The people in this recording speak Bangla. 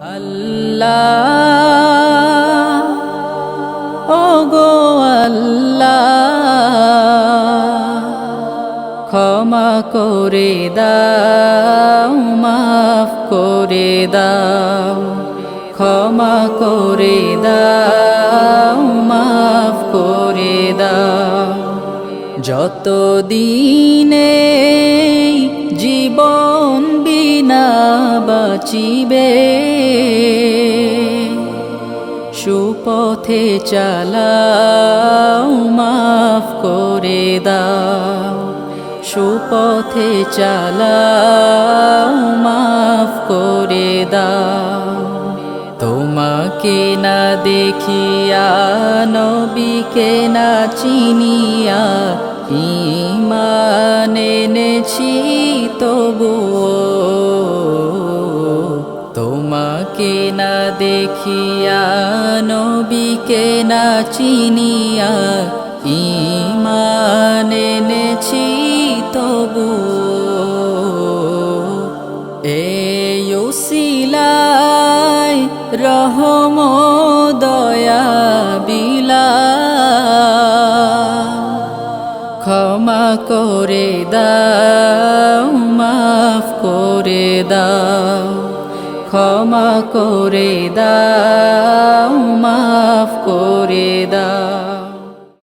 আল্লাহ ওগো আল্লাহ ক্ষমা করে দাও মাফ করে দাও ক্ষমা করে দাও মাফ করে দাও যত দিনে জীবন বিনা বাঁচিবে সুপথে চালাও মাফ করে দাও সুপথে চালাও মাফ করে দাও তোমাকে না দেখিয়া নবীকে না চিনিয়া ঈমান এনেছি তবুও তোমাকে না দেখিয়া নবীকে না চিনিয়া ঈমান এনেছি তবুও এই উসিলায় রহম দয়া বিলাস ক্ষমা করে দাও মাফ করে দাও ক্ষমা করে দাও মাফ করে দাও